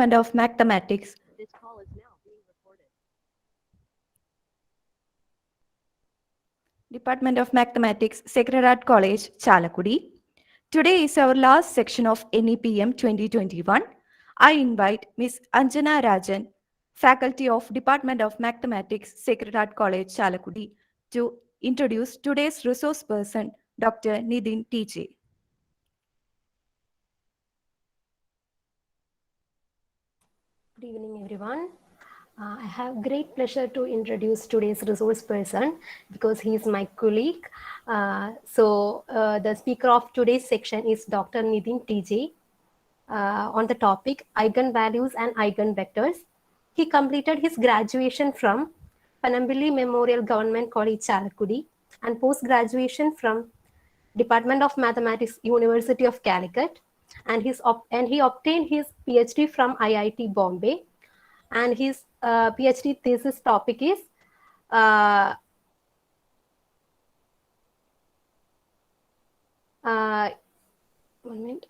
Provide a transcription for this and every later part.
of Mathematics. This call is now being recorded. Department of Mathematics, Sacred Heart College, Chalakudi. Today is our last section of NEPM 2021. I invite Ms. Anjana Rajan, Faculty of Department of Mathematics, Sacred Heart College, Chalakudi, to introduce today's resource person, Dr. Nidin TJ. Good evening, everyone. I have great pleasure to introduce today's resource person because he is my colleague. The speaker of today's section is Dr. Nidin TJ on the topic eigenvalues and eigenvectors. He completed his graduation from Panambili Memorial Government College, Chalakudi, and post-graduation from Department of Mathematics, University of Calicut, and he obtained his PhD from IIT Bombay, and his PhD thesis topic is uh, uh,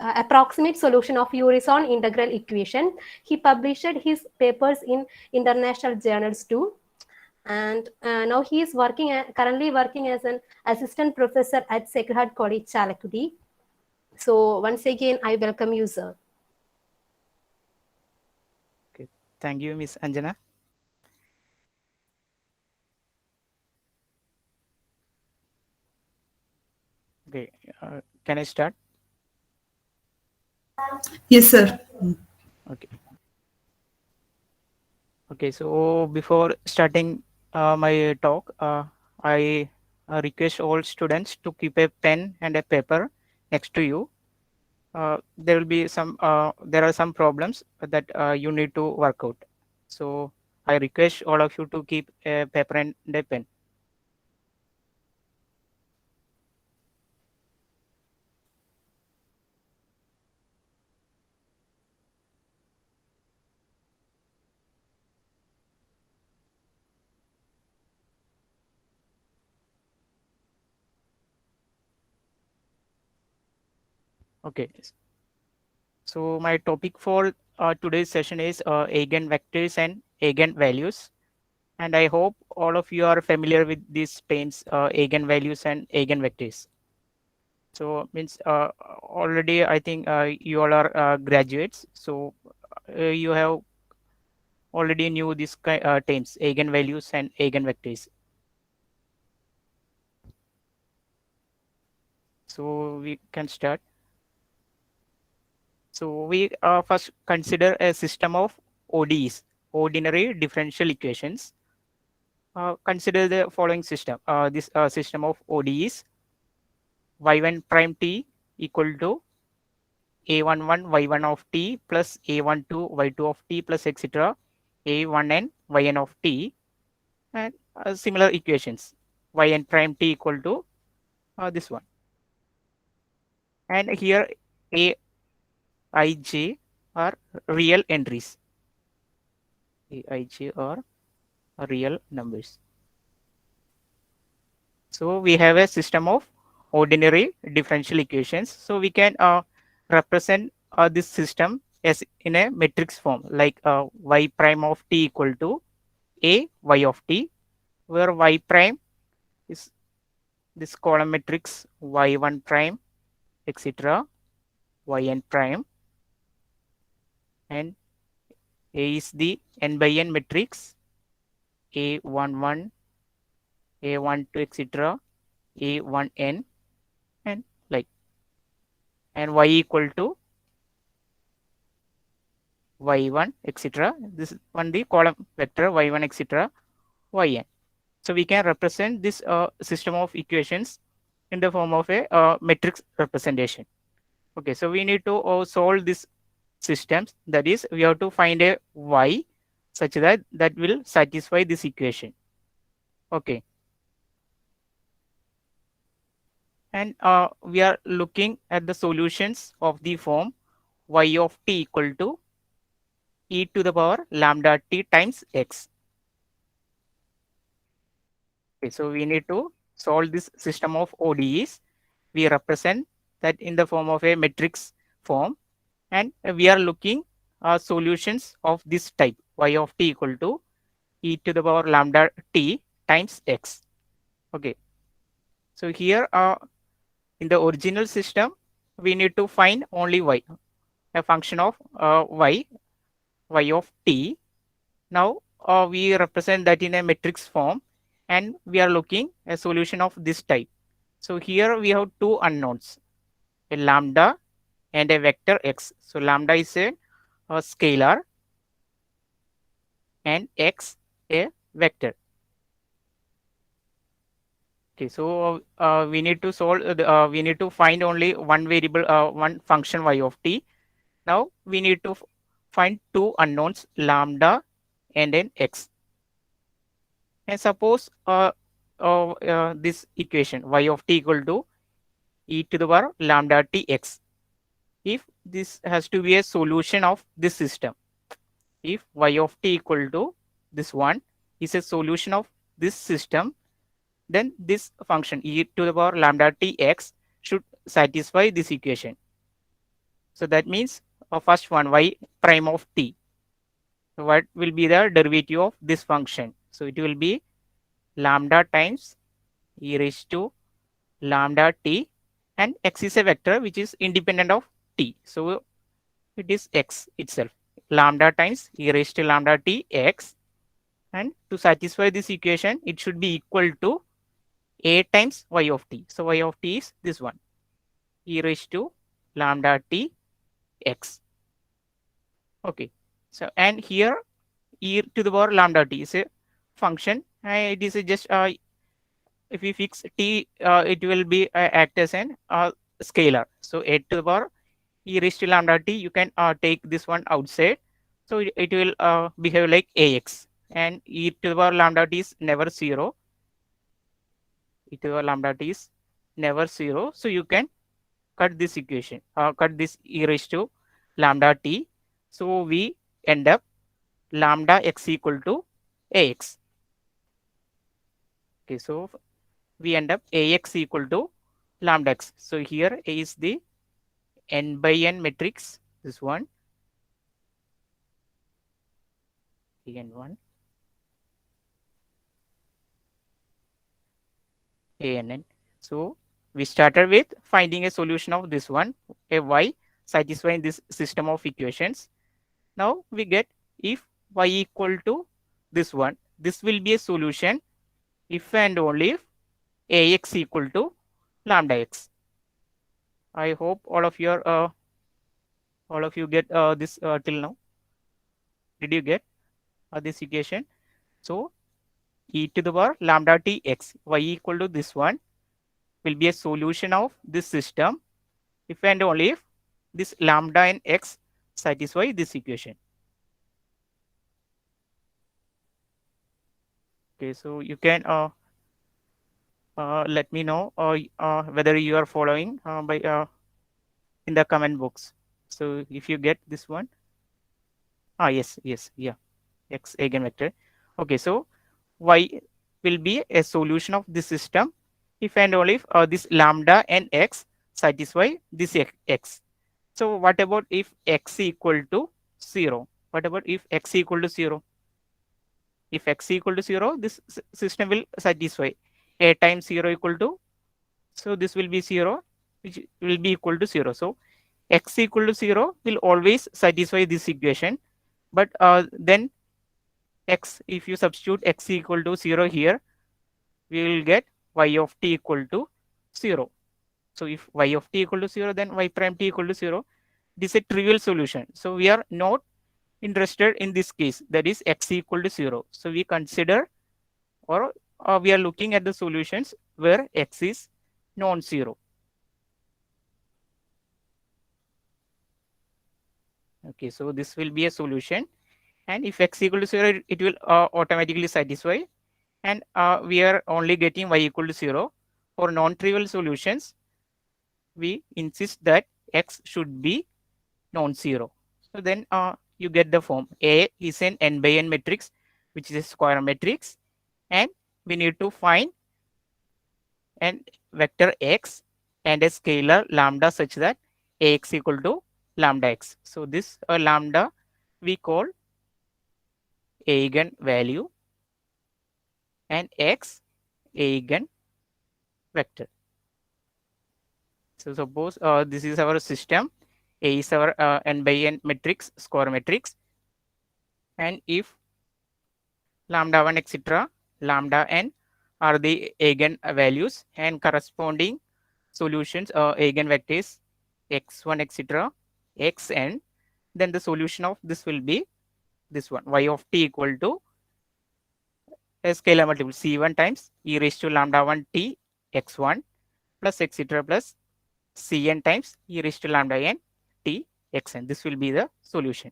approximate solution of Urysohn integral equation. He published his papers in international journals too. And now he is currently working as an assistant professor at Sacred Heart College, Chalakudi. So once again, I welcome you, sir. Okay. Thank you, Miss Anjana. Okay, can I start? Yes, sir. Okay. Okay, so before starting my talk, I request all students to keep a pen and a paper next to you. There will be there are some problems that you need to work out. So I request all of you to keep a paper and a pen. Okay. So my topic for today's session is eigenvectors and eigenvalues. And I hope all of you are familiar with these pains, eigenvalues and eigenvectors. So means already I think you all are graduates. So you have already knew these terms, eigenvalues and eigenvectors. So we can start. So we first consider a system of ODEs, ordinary differential equations. Consider the following system. This system of ODEs, y1 prime t equal to a11 y1 of t plus a12 y2 of t plus etc. a1n yn of t, and similar equations yn prime t equal to this one. And here a ij are real entries. Aij are real numbers. So we have a system of ordinary differential equations. So we can represent this system as in a matrix form, like y prime of t equal to a y of t, where y prime is this column matrix y1 prime etc. yn prime, and a is the n by n matrix a11 a12 etc. a1n, and like, and y equal to y1 etc. This is one the column vector y1 etc. yn. So we can represent this system of equations in the form of a matrix representation. Okay, so we need to solve this systems. That is, we have to find a y such that will satisfy this equation. Okay, and we are looking at the solutions of the form y of t equal to e to the power lambda t times x. Okay, so we need to solve this system of ODEs. We represent that in the form of a matrix form, and we are looking solutions of this type y of t equal to e to the power lambda t times x. Okay. So here in the original system, we need to find only y, a function of y of t. Now we represent that in a matrix form, and we are looking a solution of this type. So here we have two unknowns, a lambda and a vector x. So lambda is a scalar and x a vector. Okay, so we need to solve. We need to find only one variable, one function y of t. Now we need to find two unknowns, lambda and then x. And suppose this equation y of t equal to e to the power lambda t x. If this has to be a solution of this system, if y of t equal to this one is a solution of this system, then this function e to the power lambda t x should satisfy this equation. So that means first one y prime of t. So what will be the derivative of this function? So it will be lambda times e raised to lambda t, and x is a vector which is independent of t. So it is x itself, lambda times e raised to lambda t x, and to satisfy this equation it should be equal to a times y of t. So y of t is this one, e raised to lambda t x. Okay, so and here e to the power lambda t is a function, and it is just if we fix t, it will be act as an scalar. So a to the power e raised to lambda t, you can take this one outside, so it will behave like ax, and e to the power lambda t is never zero. E to the power lambda t is never zero, so you can cut this equation, cut this e raised to lambda t. So we end up lambda x equal to ax. Okay, so we end up ax equal to lambda x. So here A is the n by n matrix, this one, n1, ann. So we started with finding a solution of this one, a y satisfying this system of equations. Now we get if y equal to this one, this will be a solution if and only if ax equal to lambda x. I hope all of you get this till now. Did you get this equation? So e to the power lambda t x, y equal to this one, will be a solution of this system if and only if this lambda and x satisfy this equation. Okay, so you can let me know whether you are following by in the comment box. So if you get this one, yes, yeah, x eigenvector. Okay, so y will be a solution of this system if and only if this lambda and x satisfy this x. So what about if x equal to 0? What about if x equal to 0? If x equal to 0, this system will satisfy a times 0 equal to, so this will be 0, which will be equal to 0. So x equal to 0 will always satisfy this equation, but then x, if you substitute x equal to 0 here, we will get y of t equal to 0. So if y of t equal to 0, then y prime t equal to 0. This is a trivial solution. So we are not interested in this case, that is x equal to 0. So we consider, or we are looking at the solutions where x is non-zero. Okay, so this will be a solution, and if x equal to 0, it will automatically satisfy, and we are only getting y equal to 0. For non-trivial solutions, we insist that x should be non-zero. So then you get the form A is an n by n matrix, which is a square matrix, and we need to find an vector x and a scalar lambda such that ax equal to lambda x. So this lambda we call eigenvalue and X eigenvector. So suppose this is our system. A is our n by n matrix, square matrix. And if lambda 1, etc., lambda n are the eigenvalues and corresponding solutions, eigenvectors x1, etc., xn, then the solution of this will be this one, y of t equal to a scalar multiple c1 times e raised to lambda 1 t x1 plus etc. plus cn times e raised to lambda n t xn. This will be the solution.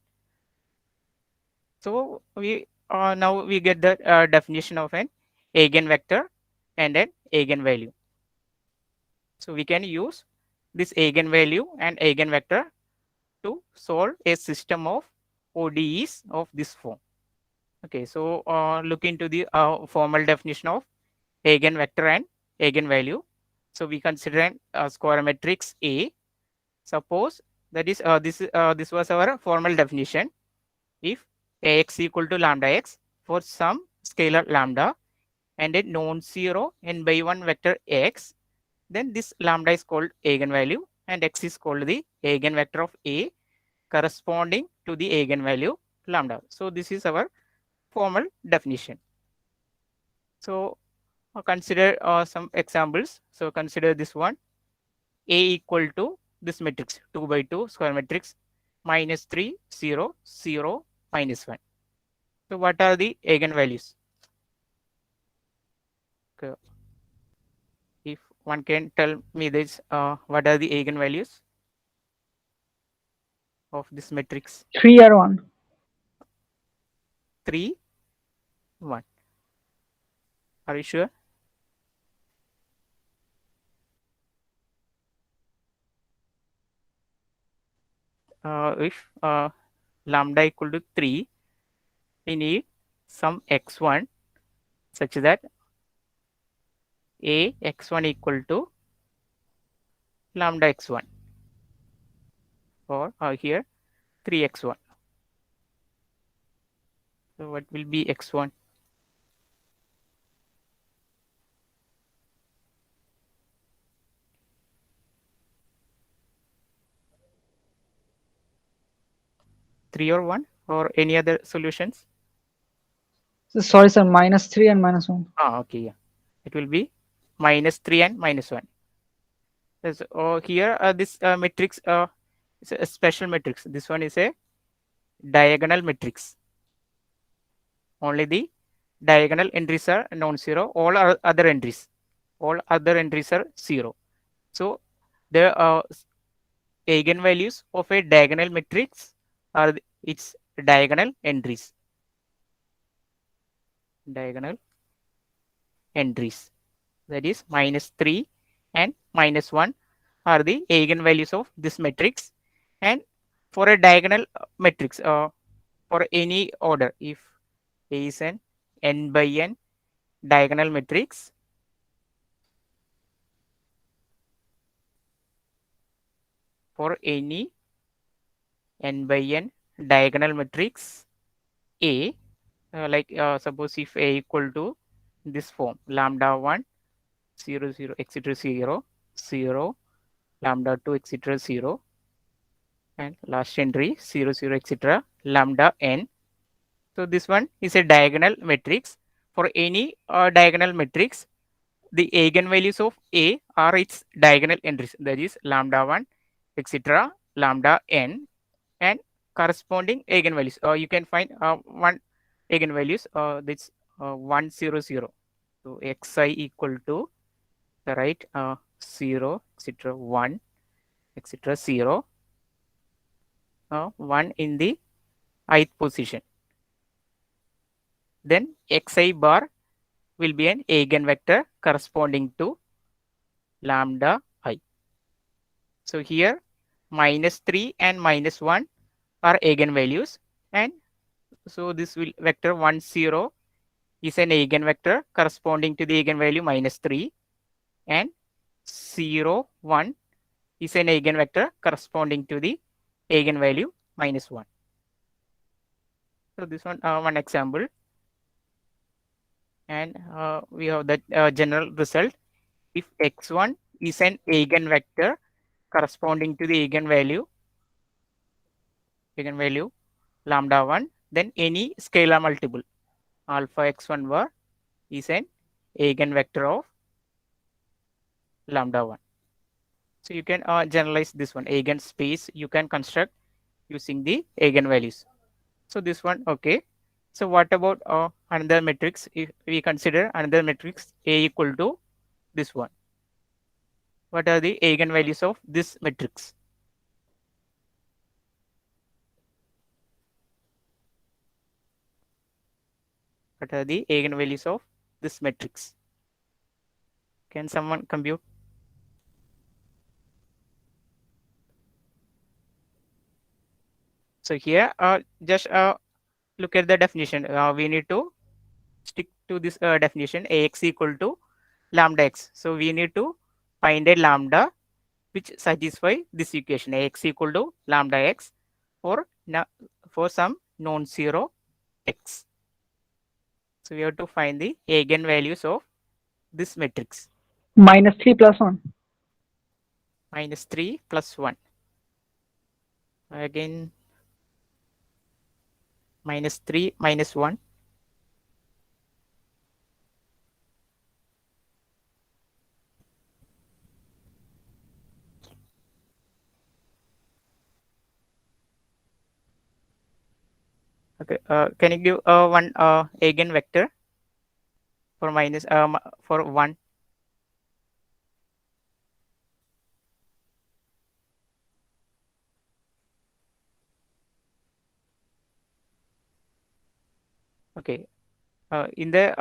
So we now we get the definition of an eigenvector and an eigenvalue. So we can use this eigenvalue and eigenvector to solve a system of ODEs of this form. Okay, so look into the formal definition of eigenvector and eigenvalue. So we consider an square matrix A. Suppose that is this was our formal definition. If Ax equal to lambda x for some scalar lambda and a non-zero n by 1 vector x, then this lambda is called eigenvalue and x is called the eigenvector of A corresponding to the eigenvalue lambda. So this is our formal definition. So consider some examples. So consider this one. A equal to this matrix 2 by 2 square matrix minus 3 0 0 minus 1. So what are the eigenvalues? Okay. If one can tell me this, what are the eigenvalues of this matrix? 3 or 1. 3 1. Are you sure? If lambda equal to 3, we need some x1 such that a x1 equal to lambda x1, or here 3x1. So what will be x1? Three or 1 or any other solutions? Sorry, sir. -3 and -1. Okay, yeah. It will be -3 and -1. So here this matrix is a special matrix. This one is a diagonal matrix. Only the diagonal entries are non-zero. All other entries are 0. So the eigenvalues of a diagonal matrix are its diagonal entries. Diagonal entries, that is -3 and -1 are the eigenvalues of this matrix. And for a diagonal matrix for any order, if A is an n by n diagonal matrix, for any n by n diagonal matrix A, like suppose if A equal to this form lambda 1 0 0 etc 0 0 lambda 2 etc 0 and last entry 0 0 etc lambda n. So this one is a diagonal matrix. For any diagonal matrix, the eigenvalues of A are its diagonal entries, that is lambda 1 etc lambda n, and corresponding eigenvalues. You can find one eigenvalues that's 1 0 0. So xi equal to the right 0 etc 1 etc 0 1 in the ith position. Then xi bar will be an eigenvector corresponding to lambda I. So here -3 and -1 are eigenvalues, and so this will vector 1 0 is an eigenvector corresponding to the eigenvalue -3, and 0 1 is an eigenvector corresponding to the eigenvalue -1. So this one example, and we have that general result. If x1 is an eigenvector corresponding to the eigenvalue lambda 1, then any scalar multiple alpha x1 bar is an eigenvector of lambda 1. So you can generalize this one. Eigenspace you can construct using the eigenvalues. So this one, okay. So what about another matrix? If we consider another matrix A equal to this one, what are the eigenvalues of this matrix? What are the eigenvalues of this matrix? Can someone compute? So here, just look at the definition. We need to stick to this definition. Ax equal to lambda x. So we need to find a lambda which satisfy this equation. Ax equal to lambda x for some non-zero x. So we have to find the eigenvalues of this matrix. -3 plus 1. -3 plus 1. Again, -3 minus 1. Okay, can you give one eigenvector for for 1? Okay, in the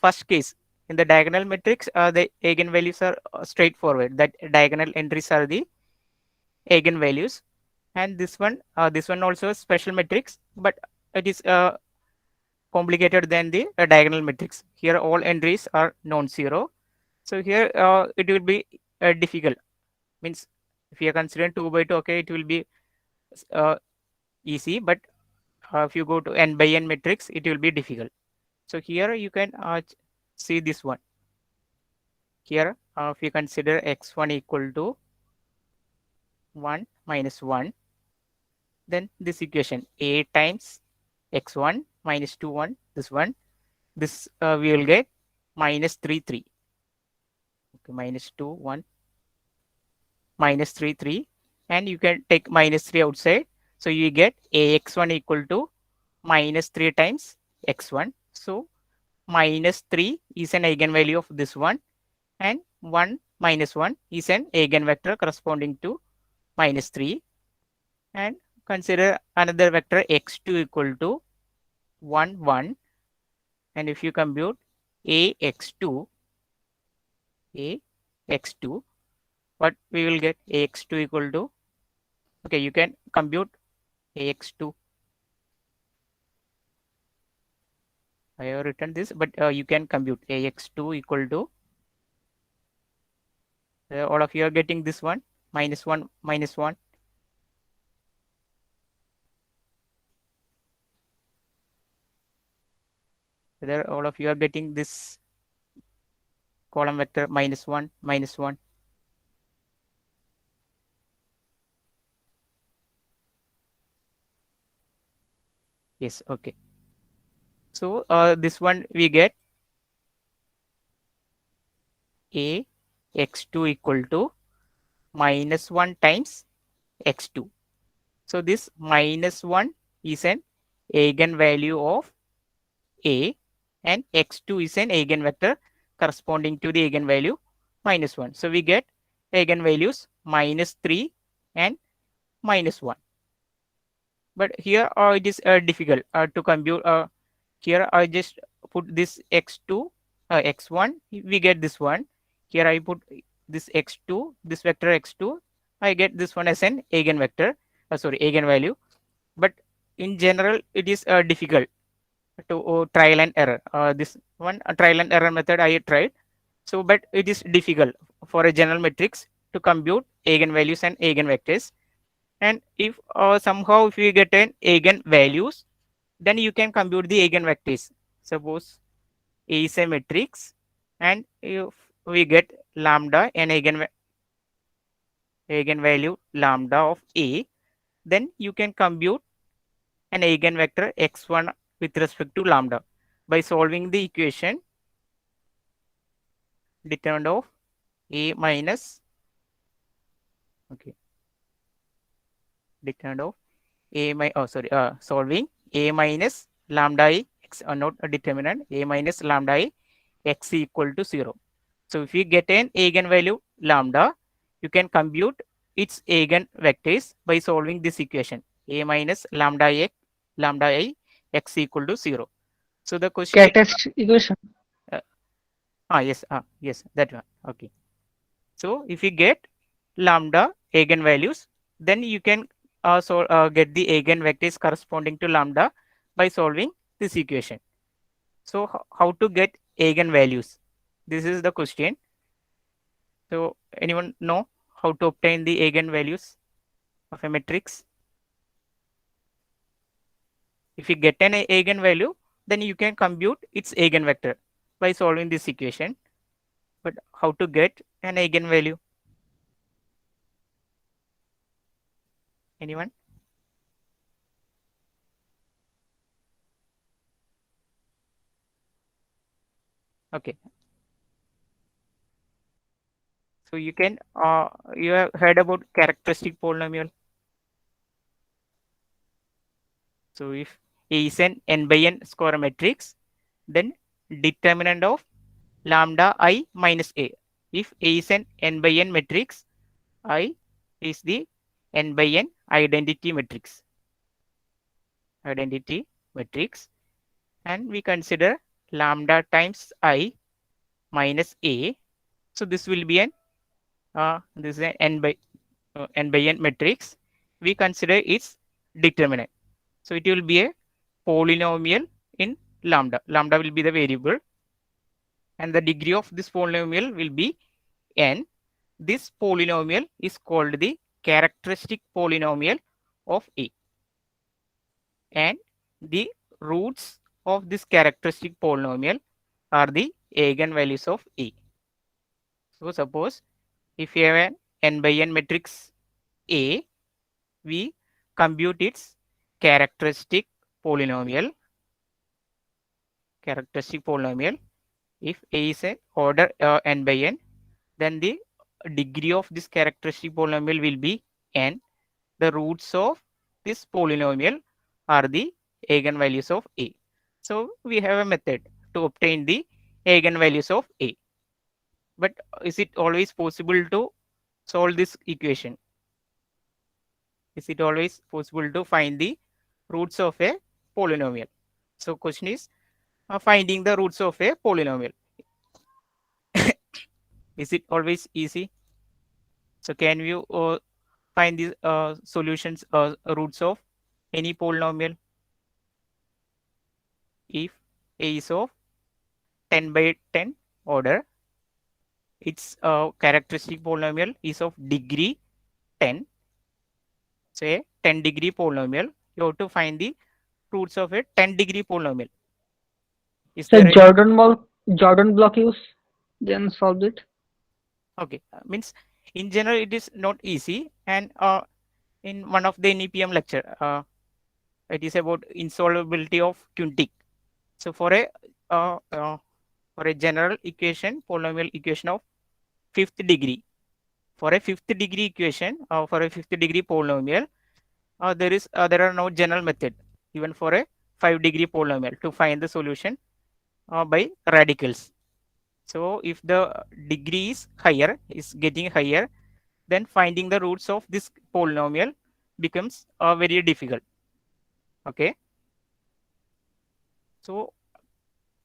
first case, in the diagonal matrix, the eigenvalues are straightforward. That diagonal entries are the eigenvalues, and this one also a special matrix, but it is complicated than the diagonal matrix. Here all entries are non-zero, so here it will be difficult. Means if you are considering 2 by 2, okay, it will be easy, but if you go to n by n matrix, it will be difficult. So here you can see this one. Here, if you consider x1 equal to 1 minus 1, then this equation a times x1 minus 2 1, this one, this we will get -3 3. Okay, -2 1, -3 3, and you can take -3 outside, so you get ax1 equal to -3 times x1. So -3 is an eigenvalue of this one, and 1 minus 1 is an eigenvector corresponding to -3. And consider another vector x2 equal to 1 1, and if you compute ax2, what we will get? Ax2 equal to, okay, you can compute ax2. I have written this, but you can compute ax2 equal to, all of you are getting this one, -1 minus 1. Whether all of you are getting this column vector -1 minus 1. Yes, okay. So this one we get a x2 equal to -1 times x2. So this -1 is an eigenvalue of a, and x2 is an eigenvector corresponding to the eigenvalue -1. So we get eigenvalues -3 and -1. But here it is difficult to compute. Here I just put this x2, x1, we get this one. Here I put this x2, this vector x2, I get this one as an eigenvector, eigenvalue. But in general, it is difficult to trial and error. This one trial and error method I tried. So, but it is difficult for a general matrix to compute eigenvalues and eigenvectors. And if somehow if we get an eigenvalues, then you can compute the eigenvectors. Suppose A is a matrix, and if we get lambda and eigenvalue lambda of A, then you can compute an eigenvector x1 with respect to lambda by solving the equation determinant of A minus, okay, determinant of solving A minus lambda I x, not a determinant, A minus lambda I x equal to 0. So if you get an eigenvalue lambda, you can compute its eigenvectors by solving this equation A minus lambda I x equal to 0. So the question is, Characteristic equation. yes, that one. Okay. So if you get lambda eigenvalues, then you can get the eigenvectors corresponding to lambda by solving this equation. So how to get eigenvalues? This is the question. So anyone know how to obtain the eigenvalues of a matrix? If you get an eigenvalue, then you can compute its eigenvector by solving this equation. But how to get an eigenvalue? Anyone? Okay. So you can you have heard about characteristic polynomial. So if A is an n by n square matrix, then determinant of lambda I minus A. If A is an n by n matrix, I is the n by n identity matrix. Identity matrix, and we consider lambda times I minus A. So this will be an this is an n by n matrix. We consider its determinant. So it will be a polynomial in lambda. Lambda will be the variable, and the degree of this polynomial will be n. This polynomial is called the characteristic polynomial of A. And the roots of this characteristic polynomial are the eigenvalues of A. So suppose if you have an n by n matrix A, we compute its characteristic polynomial. If A is an order n by n, then the degree of this characteristic polynomial will be n. The roots of this polynomial are the eigenvalues of A. So we have a method to obtain the eigenvalues of A. But is it always possible to solve this equation? Is it always possible to find the roots of a polynomial? So question is finding the roots of a polynomial. Is it always easy? So can you find the solutions, roots of any polynomial? If A is of 10 by 10 order, its characteristic polynomial is of degree 10. Say 10 degree polynomial, you have to find the roots of a 10 degree polynomial. Is So there Jordan block use, then solved it. okay, means in general it is not easy, and in one of the NEPM lecture, it is about insolubility of quintic. So for a general equation, polynomial equation of fifth degree, for a fifth degree equation, for a fifth degree polynomial, there are no general method even for a 5 degree polynomial to find the solution by radicals. So if the degree is getting higher, then finding the roots of this polynomial becomes very difficult. Okay. So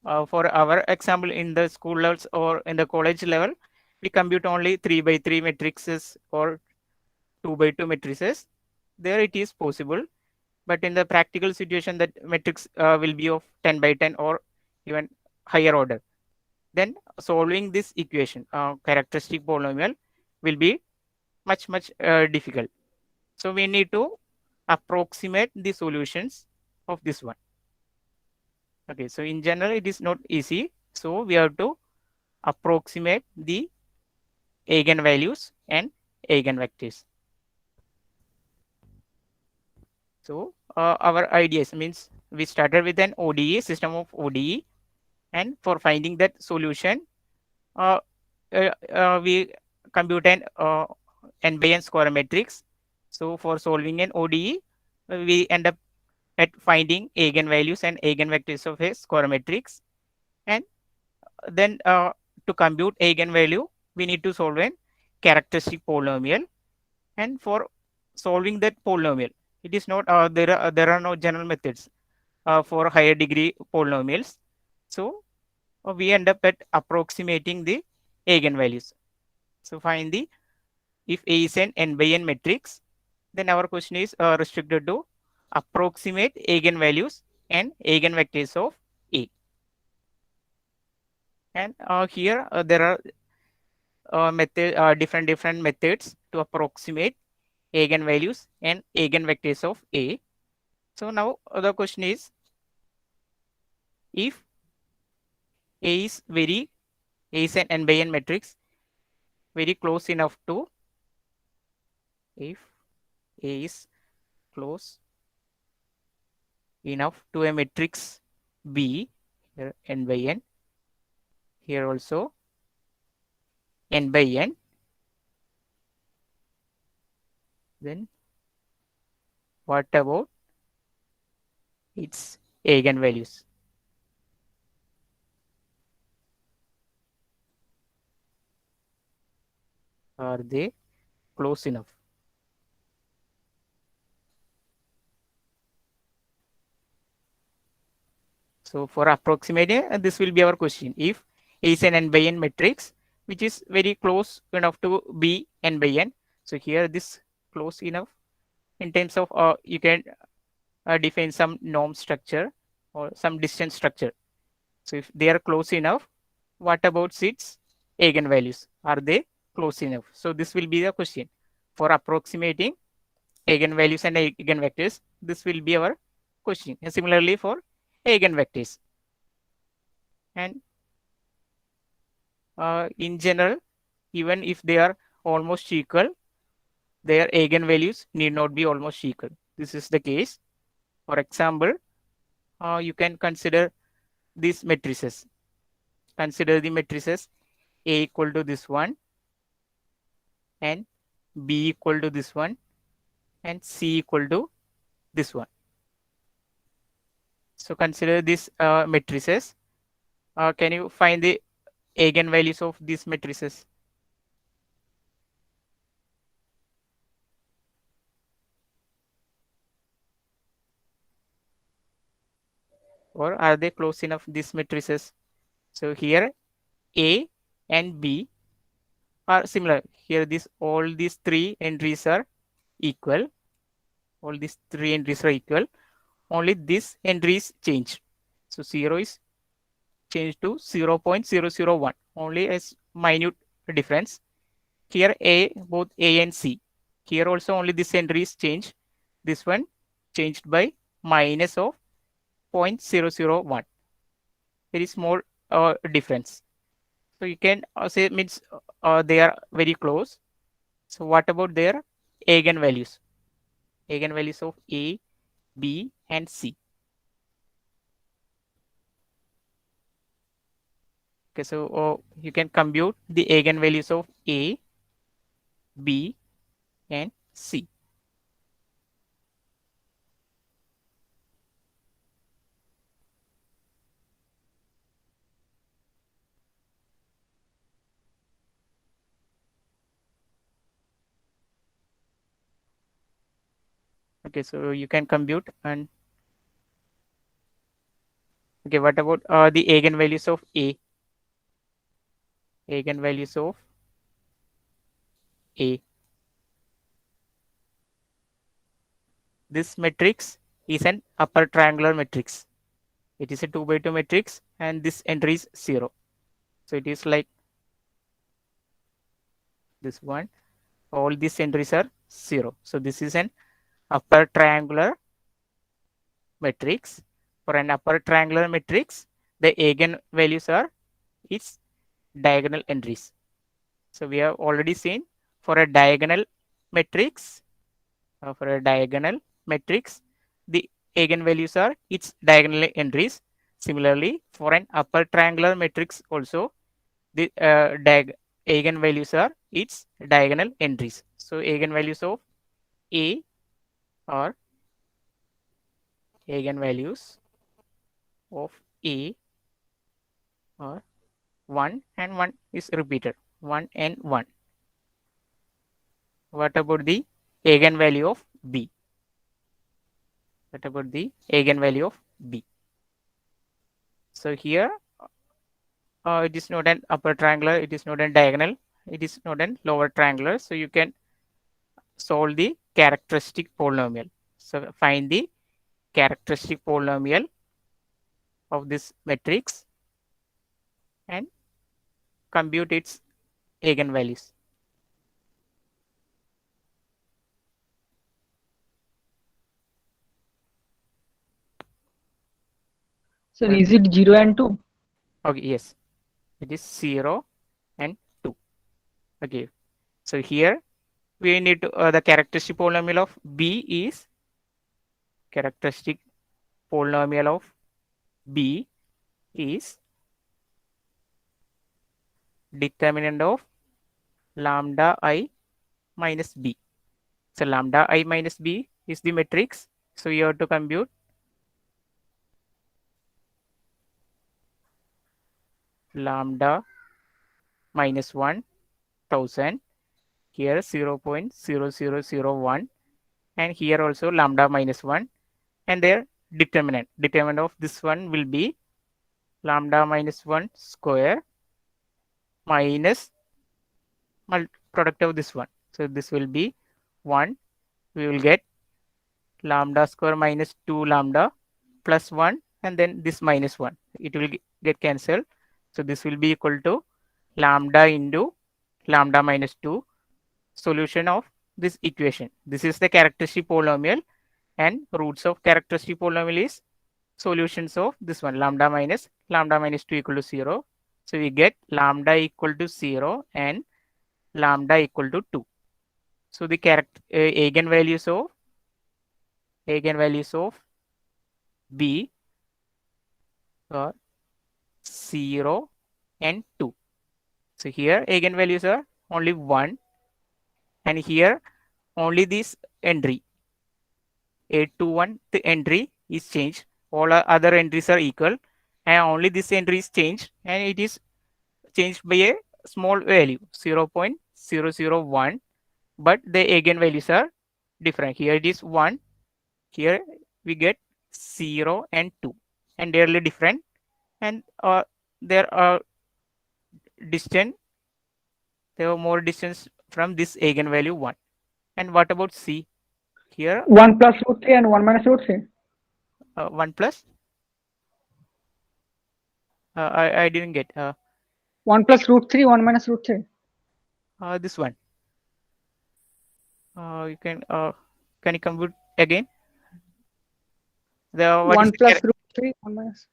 for our example, in the school levels or in the college level, we compute only 3 by 3 matrices or 2 by 2 matrices. There it is possible, but in the practical situation, that matrix will be of 10 by 10 or even higher order. Then solving this equation, characteristic polynomial, will be much difficult. So we need to approximate the solutions of this one. Okay, so in general, it is not easy. So we have to approximate the eigenvalues and eigenvectors. So our ideas means we started with an ODE system of ODE, and for finding that solution, uh, we compute an n by n square matrix. So for solving an ODE, we end up at finding eigenvalues and eigenvectors of a square matrix, and then to compute eigenvalue, we need to solve a characteristic polynomial. And for solving that polynomial, it is not there are no general methods for higher degree polynomials. So we end up at approximating the eigenvalues. So find the if A is an n by n matrix, then our question is restricted to approximate eigenvalues and eigenvectors of A. And here there are different methods to approximate eigenvalues and eigenvectors of A. So now the question is, if A is an n by n matrix very close enough to, if A is close enough to a matrix B, here n by n, here also n by n, then what about its eigenvalues? Are they close enough? So for approximating, this will be our question. If A is an n by n matrix, which is very close enough to B n by n. So here this close enough in terms of you can define some norm structure or some distance structure. So if they are close enough, what about its eigenvalues? Are they close enough? So this will be the question. For approximating eigenvalues and eigenvectors, this will be our question. And similarly for eigenvectors. And in general, even if they are almost equal, their eigenvalues need not be almost equal. This is the case. For example, you can consider these matrices. Consider the matrices A equal to this one, and B equal to this one, and C equal to this one. So consider these matrices. Can you find the eigenvalues of these matrices? Or are they close enough, these matrices? So here A and B are similar. Here all these three entries are equal. All these three entries are equal. Only this entry is changed. So 0 is changed to 0.001. Only a minute difference. Here both A and C. Here also only this entry is changed. This one changed by minus of 0.001. Very small difference. So you can say means they are very close. So what about their eigenvalues? Eigenvalues of A, B, and C. Okay, so you can compute the eigenvalues of A, B, and C. Okay, so you can compute. And okay, what about the eigenvalues of A? Eigenvalues of A. This matrix is an upper triangular matrix. It is a 2 by 2 matrix, and this entry is 0. So it is like this one. All these entries are 0. So this is an upper triangular matrix. For an upper triangular matrix, the eigenvalues are its diagonal entries. So we have already seen for a diagonal matrix, the eigenvalues are its diagonal entries. Similarly, for an upper triangular matrix also, the eigenvalues are its diagonal entries. So eigenvalues of A are eigenvalues of A are 1 and 1 is repeated, 1 and 1. What about the eigenvalue of B? What about the eigenvalue of B? So here it is not an upper triangular, it is not a diagonal, it is not an lower triangular. So you can solve the characteristic polynomial. So find the characteristic polynomial of this matrix and compute its eigenvalues. So is it 0 and 2? Okay, yes, it is 0 and 2. Okay, so here we need to, the characteristic polynomial of B is characteristic polynomial of B is determinant of lambda I minus B. So lambda I minus B is the matrix. So you have to compute lambda minus 1000, here 0.0001, and here also lambda minus 1, and their determinant of this one will be lambda minus 1 square minus product of this one. So this will be 1. We will get lambda square minus 2 lambda plus 1, and then this minus 1. It will get cancelled. So this will be equal to lambda into lambda minus 2, solution of this equation. This is the characteristic polynomial, and roots of characteristic polynomial is solutions of this one, lambda minus 2 equal to 0. So we get lambda equal to 0 and lambda equal to 2. So the eigenvalues of B are 0 and 2. So here eigenvalues are only 1, and here only this entry A21, the entry is changed. All other entries are equal, and only this entry is changed, and it is changed by a small value 0.001, but the eigenvalues are different. Here it is 1, here we get 0 and 2, and they are different, and there are distant, there are more distance from this eigenvalue 1. And what about C? Here 1 plus root 3 and 1 minus root 3. 1 plus I didn't get 1 plus root 3, 1 minus root 3. this one. You can you compute again? The 1 plus root 3, 1 minus.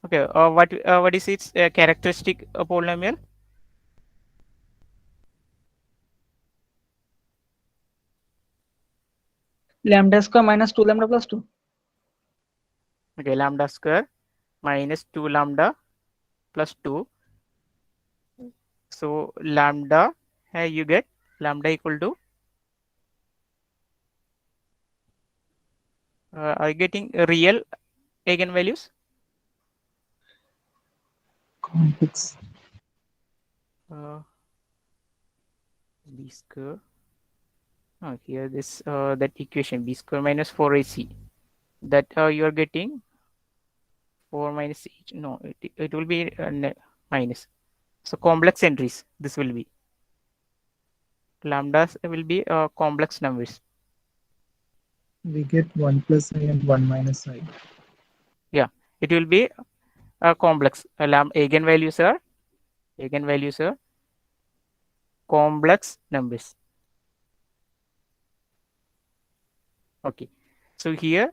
Okay. What is its characteristic polynomial? Lambda square minus 2 lambda plus 2. Okay, lambda square minus 2 lambda plus 2. So lambda, you get lambda equal to, are you getting real eigenvalues? Complex. B square. Here this that equation B square minus 4AC, that you are getting 4 minus H. No, it will be minus. So complex entries, this will be lambdas will be complex numbers. We get 1 plus I and 1 minus I. Yeah, it will be complex. Eigenvalues are complex numbers. Okay, So here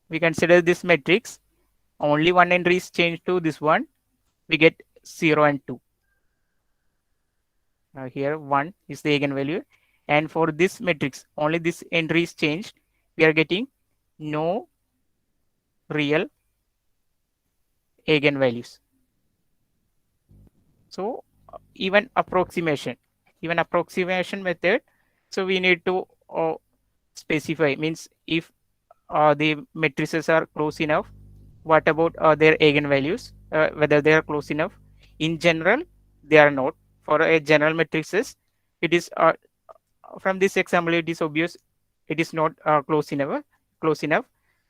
we consider this matrix. Only one entry is changed to this one. We get 0 and 2. Here 1 is the eigenvalue. And for this matrix, only this entry is changed. We are getting no real eigenvalues. So even approximation method. So we need to specify, means if the matrices are close enough, what about their eigenvalues, whether they are close enough. In general, they are not. For a general matrices, it is from this example, it is obvious it is not close enough.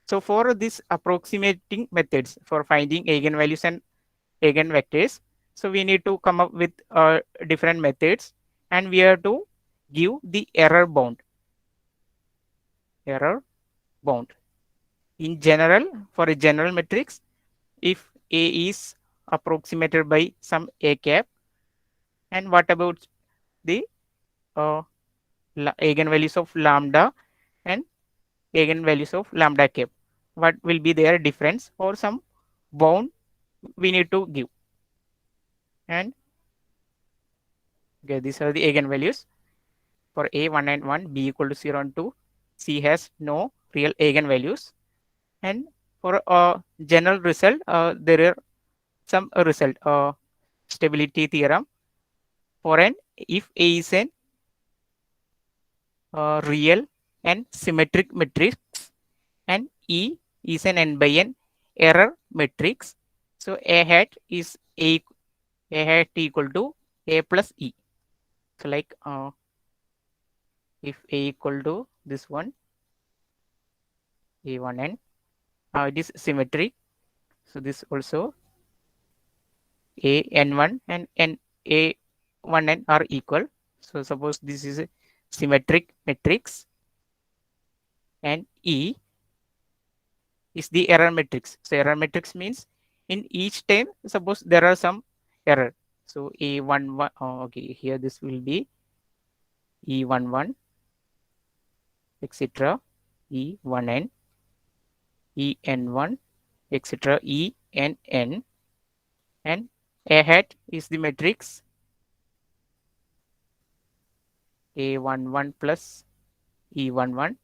So for this approximating methods for finding eigenvalues and eigenvectors, so we need to come up with different methods, and we have to give the error bound. In general, for a general matrix, if A is approximated by some A cap, and what about the eigenvalues of lambda and eigenvalues of lambda cap? What will be their difference, or some bound we need to give? And okay, these are the eigenvalues for A 1 and 1, B equal to 0 and 2. C has no real eigenvalues. And for a general result, there are some result, stability theorem. For an if A is an real and symmetric matrix, and E is an n by n error matrix, so A hat is A hat equal to A plus E. So like if A equal to this one, A1n, it is symmetric. So this also A n1 and n A1n are equal. So suppose this is a symmetric matrix, and E is the error matrix. So error matrix means in each time, suppose there are some error. So A11, okay, here this will be E11, etc. E1n, En1, etc. En, and A hat is the matrix A11 plus E11,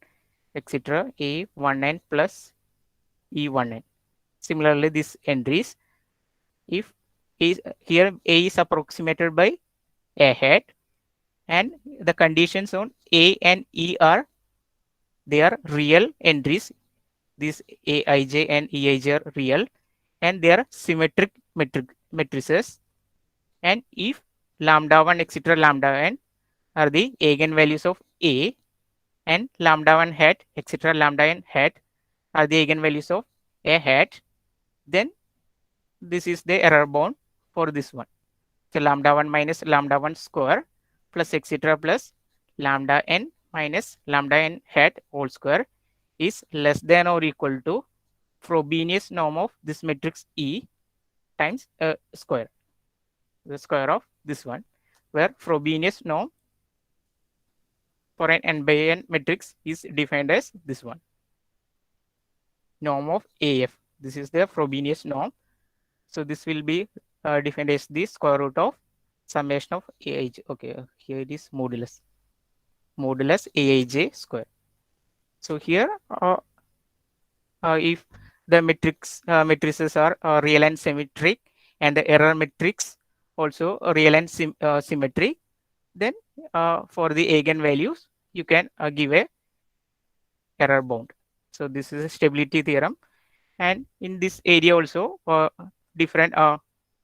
etc. A1n plus E1n. Similarly, this entries, if here A is approximated by A hat, and the conditions on A and E are, they are real entries. These Aij and Eij are real, and they are symmetric matrices. And if lambda 1, etc. lambda n are the eigenvalues of A, and lambda 1 hat, etc. lambda n hat are the eigenvalues of A hat, then this is the error bound for this one. So lambda 1 minus lambda 1 square plus etc. plus lambda n minus lambda n hat whole square is less than or equal to Frobenius norm of this matrix E times square, the square of this one, where Frobenius norm for an n by n matrix is defined as this one, norm of AF. This is the Frobenius norm. So this will be defined as the square root of summation of Aij. Okay, here it is modulus Aij square. So here, if the matrices are real and symmetric, and the error matrix also real and symmetric, then for the eigenvalues you can give a error bound. So this is a stability theorem, and in this area also different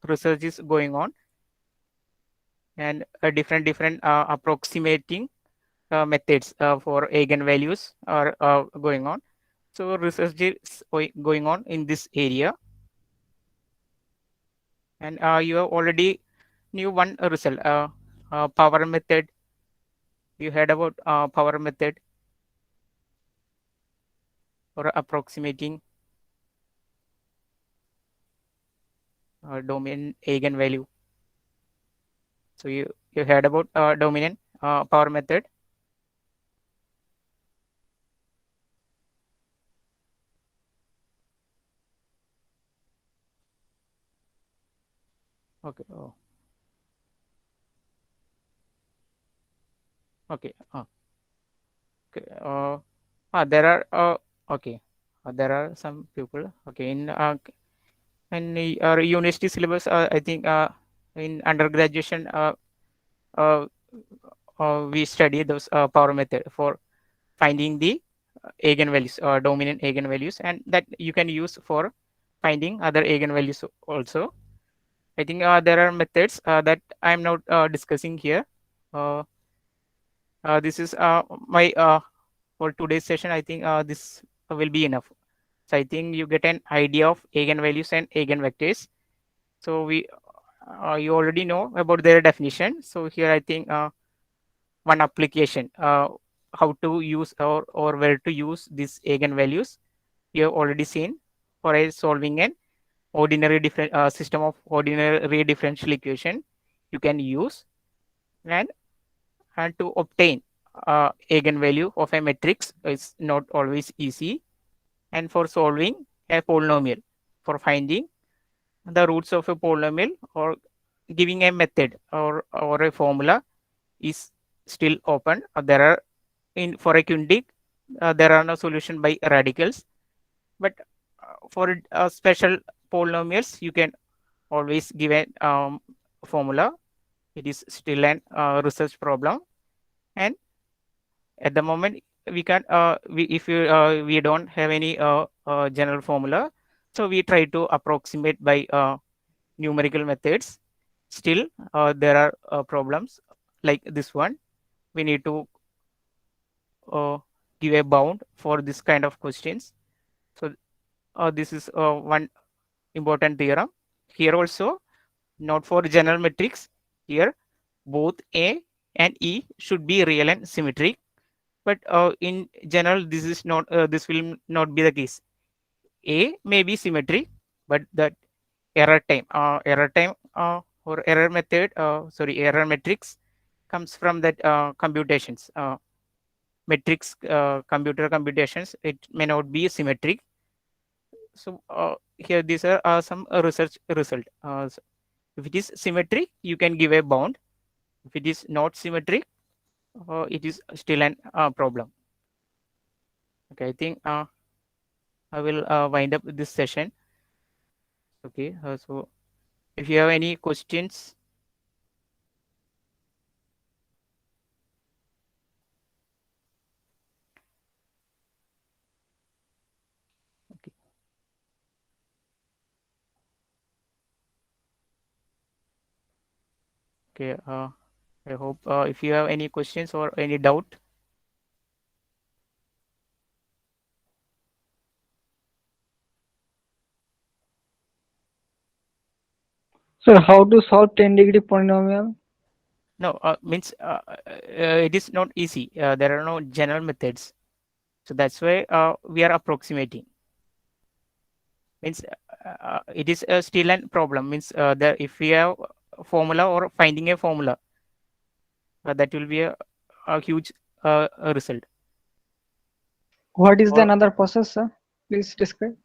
research is going on, and different approximating methods for eigenvalues are going on. So research is going on in this area, and you have already knew one result, power method. You heard about power method for approximating dominant eigenvalue. So you heard about dominant power method. Okay. Oh. Okay. Okay. There are okay. There are some people. Okay. In university syllabus, I think in undergraduation, uh, we study those power method for finding the eigenvalues, dominant eigenvalues, and that you can use for finding other eigenvalues also. I think there are methods that I'm not discussing here. Uh, this is my for today's session. I think this will be enough. So I think you get an idea of eigenvalues and eigenvectors. So you already know about their definition. So here I think one application, how to use or where to use these eigenvalues. You have already seen for solving an ordinary different system of ordinary differential equation. You can use and to obtain eigenvalue of a matrix is not always easy. And for solving a polynomial, for finding the roots of a polynomial or giving a method or a formula is still open. There are in for a quintic, there are no solution by radicals, but for special polynomials, you can always give a formula. It is still an research problem, and at the moment we can we don't have any general formula, so we try to approximate by numerical methods. Still, there are problems like this one. We need to give a bound for this kind of questions. So this is one important theorem. Here also, not for general matrix. Here, both A and E should be real and symmetric. But in general, this is not. This will not be the case. A may be symmetric, but that error time or error method. Sorry, error matrix comes from that computations. Matrix computer computations. It may not be symmetric. So here these are some research result. If it is symmetric, you can give a bound. If it is not symmetric, it is still an problem. Okay, I think I will wind up this session. Okay, so if you have any questions. Okay. Okay, I hope if you have any questions or any doubt. Sir, how to solve 10-degree polynomial? No, means it is not easy. There are no general methods. So that's why we are approximating. Means it is still a problem. Means that if we have a formula or finding a formula, that will be a huge result. What is the Or- another process, sir? Please describe.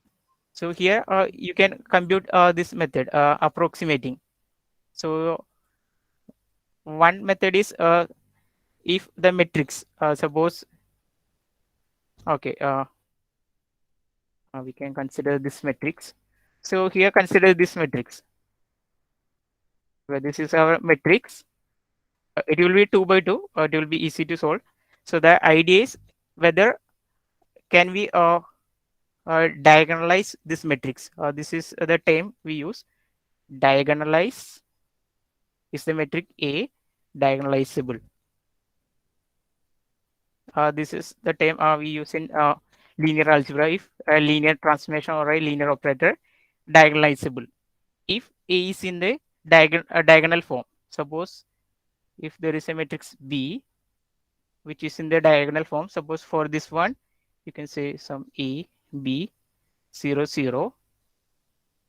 So here you can compute this method approximating. So one method is if the matrix suppose okay we can consider this matrix. So here consider this matrix where this is our matrix. It will be 2 by 2. It will be easy to solve. So the idea is whether can we diagonalize this matrix. This is the term we use. Diagonalize is the metric A, diagonalizable. This is the term we use in linear algebra. If a linear transformation or a linear operator, diagonalizable. If A is in the diagonal form, suppose if there is a matrix B which is in the diagonal form, suppose for this one you can say some A, B, 0, 0.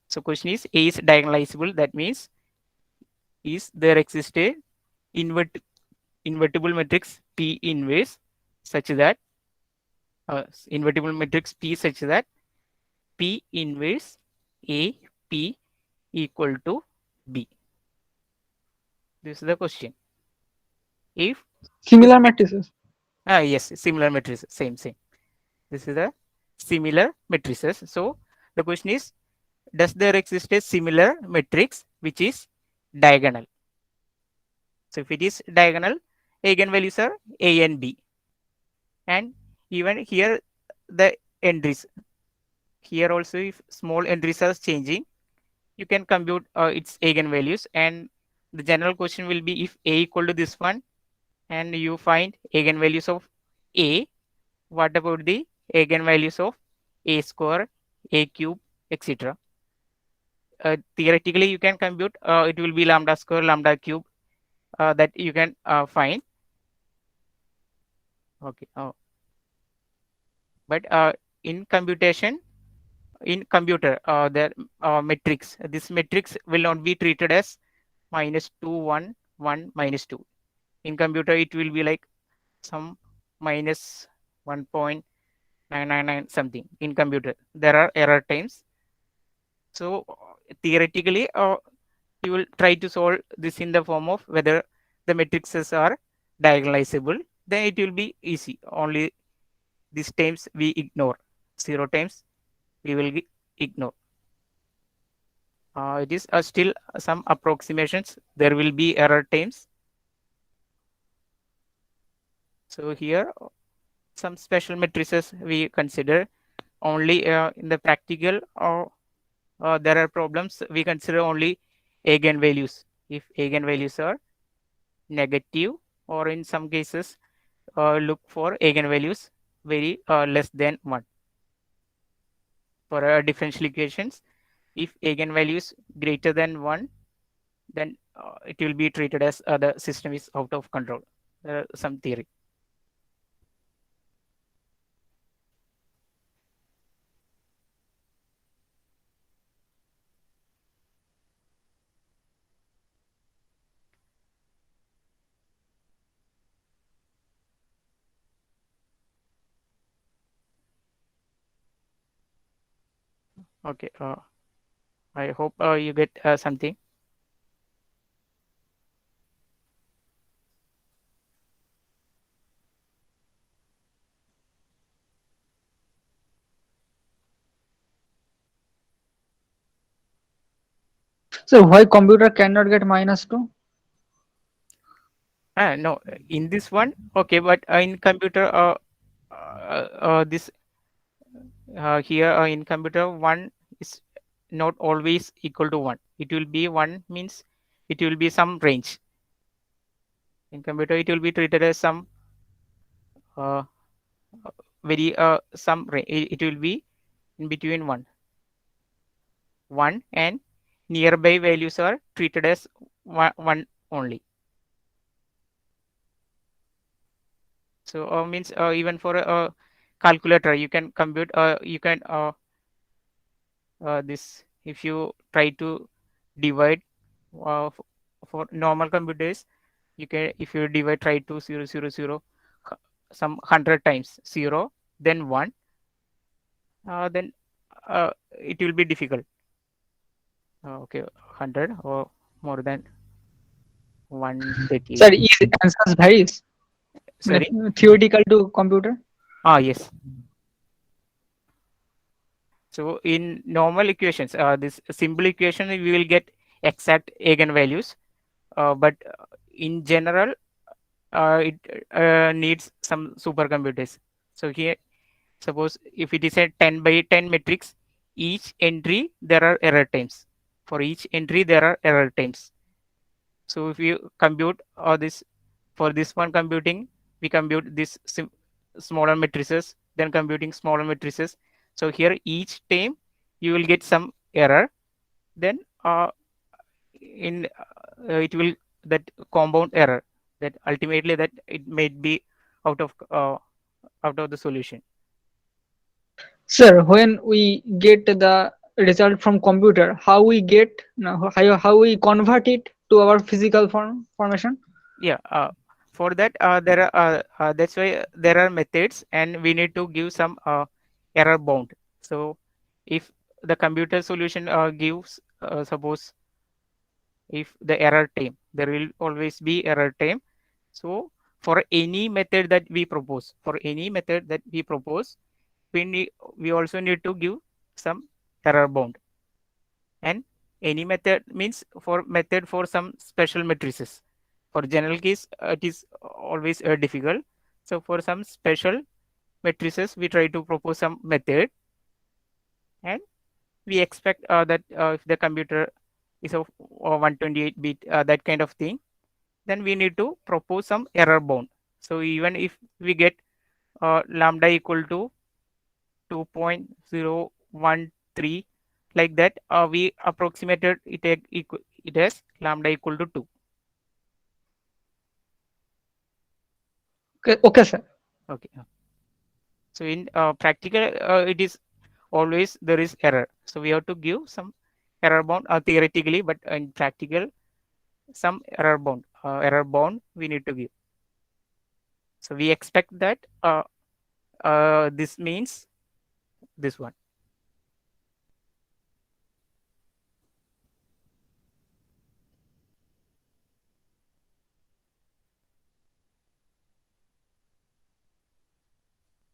So question is A is diagonalizable. That means is there exists a invertible matrix P inverse such that invertible matrix P such that P inverse A P equal to B. This is the question. If Similar matrices. yes, similar matrices, same. This is the similar matrices. So the question is, does there exist a similar matrix which is diagonal? So if it is diagonal, eigenvalues are A and B. And even here the entries. Here also if small entries are changing, you can compute its eigenvalues, and the general question will be if A equal to this one and you find eigenvalues of A, what about the eigenvalues of A square, A cube, etc. Theoretically you can compute it will be lambda square, lambda cube, that you can find. Okay. But in computation, in computer, the matrix, this matrix will not be treated as -2, 1, 1, -2. In computer, it will be like some -1.999 something. In computer, there are error times. So theoretically, you will try to solve this in the form of whether the matrices are diagonalizable. Then it will be easy. Only these times we ignore. 0 times we will ignore. It is still some approximations. There will be error times. So here some special matrices we consider only in the practical, or there are problems we consider only eigenvalues. If eigenvalues are negative, or in some cases look for eigenvalues very less than 1. For differential equations, if eigenvalues greater than 1, then it will be treated as the system is out of control. Some theory. Okay. I hope you get something. So why computer cannot get -2? No, in this one, okay, but in computer, this here in computer, 1 is not always equal to 1. It will be 1 means it will be some range. In computer, it will be treated as some uh, very some range. It will be in between 1 and nearby values are treated as 1 only. So means even for a calculator, you can compute. You can this if you try to divide for normal computers, you can, if you divide, try to 0 0 0 some 100 times 0 then 1, then it will be difficult. Okay, 100 or more than 138. Sir, is answers varies. Sorry. Theoretical to computer. Yes. So in normal equations, this simple equation, we will get exact eigenvalues, but in general, it needs some supercomputers. So here, suppose if it is a 10 by 10 matrix, each entry there are error times. For each entry there are error times. So if you compute this, for this one computing, we compute this smaller matrices, then computing smaller matrices. So here each time you will get some error, then in it will that compound error, that ultimately that it may be out of the solution. Sir, when we get the result from computer, how we get, no, how we convert it to our physical formation? Yeah. For that there are that's why there are methods, and we need to give some error bound. So if the computer solution gives suppose if the error time, there will always be error time. So for any method that we propose, we also need to give some error bound. And any method means for method for some special matrices. For general case, it is always difficult. So for some special matrices, we try to propose some method, and we expect that if the computer is of 128-bit, that kind of thing, then we need to propose some error bound. So even if we get lambda equal to 2.013, like that, we approximated it as lambda equal to 2. Okay, sir. Okay. So in practical, it is always there is error. So we have to give some error bound theoretically, but in practical, some error bound we need to give. So we expect that this means this one.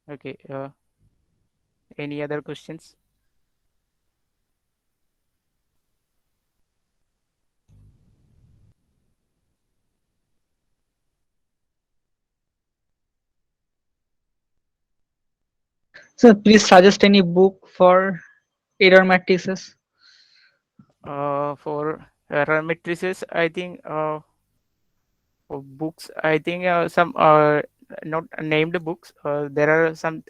Okay. Any other questions? So please suggest any book for error matrices. For error matrices, I think for books, I think some not named books. There are some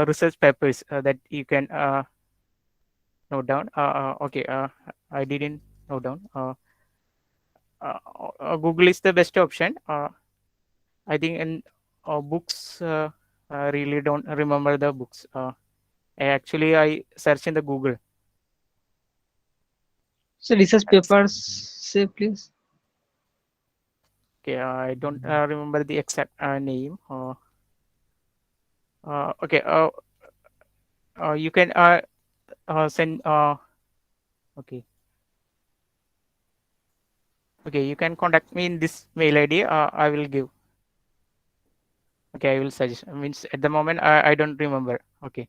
research papers that you can note down. Okay, I didn't note down. Google is the best option. I think in books, I really don't remember the books. I search in the Google. So research papers, say please. Okay, I don't remember the exact name. Okay, you can send. Okay. Okay, you can contact me in this mail ID. I will give. Okay, I will suggest. Means at the moment I don't remember. Okay.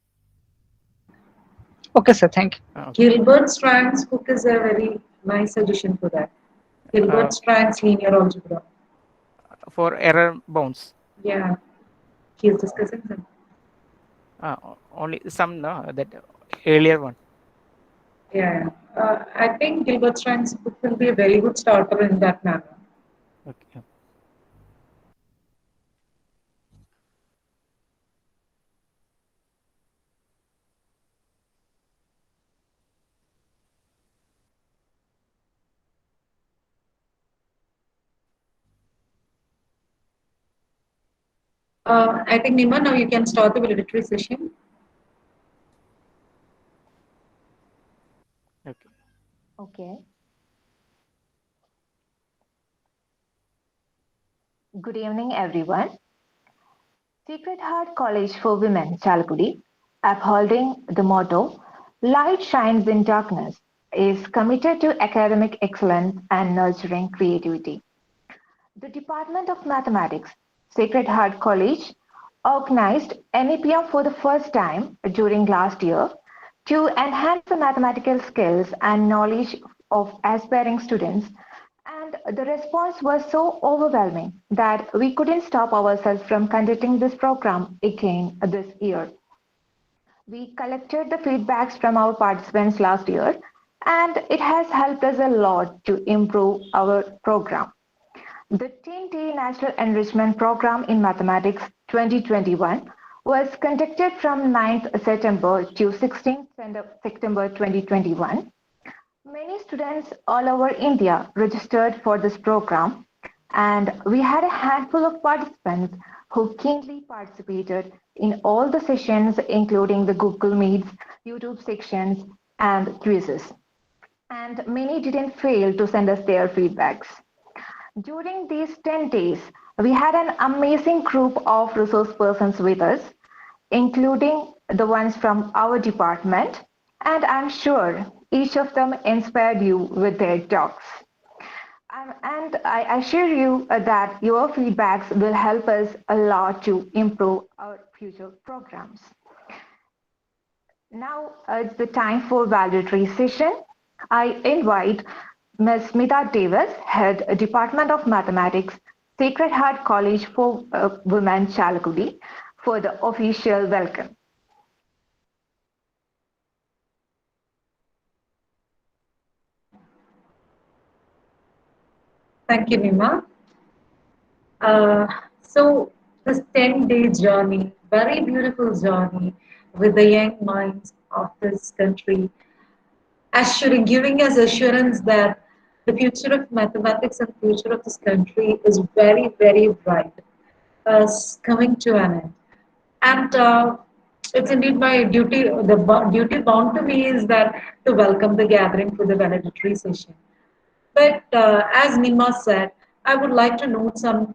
Okay, sir. Thank you. Okay. Gilbert Strang's book is a very nice suggestion for that. Gilbert Strang's linear algebra. For error bounds. Yeah, he's discussing them. Only some no, that earlier one. Yeah, I think Gilbert Strang's book will be a very good starter in that manner. Okay. I think Nima, now you can start the validatory session. Okay. Okay. Good evening, everyone. Sacred Heart College for Women, Chalakudi, upholding the motto, Light shines in darkness, is committed to academic excellence and nurturing creativity. The Department of Mathematics, Sacred Heart College, organized NEPM for the first time during last year to enhance the mathematical skills and knowledge of aspiring students, and the response was so overwhelming that we couldn't stop ourselves from conducting this program again this year. We collected the feedbacks from our participants last year, and it has helped us a lot to improve our program. The Teen Day National Enrichment Program in Mathematics 2021 was conducted from 9th September to 16th September 2021. Many students all over India registered for this program, and we had a handful of participants who keenly participated in all the sessions, including the Google Meets, YouTube sections, and quizzes. And many didn't fail to send us their feedbacks. During these 10 days, we had an amazing group of resource persons with us, including the ones from our department, and I'm sure Each of them inspired you with their talks. And I assure you that your feedbacks will help us a lot to improve our future programs. Now it's the time for valedictory session. I invite Ms. Smita Davis, Head Department of Mathematics, Sacred Heart College for Women, Chalakudi, for the official welcome. Thank you, Nima. So this 10-day journey, very beautiful journey with the young minds of this country, assuring, giving us assurance that the future of mathematics and future of this country is very, very bright, coming to an end. And it's indeed my duty, duty bound to me is that to welcome the gathering for the valedictory session. But as Nima said, I would like to note some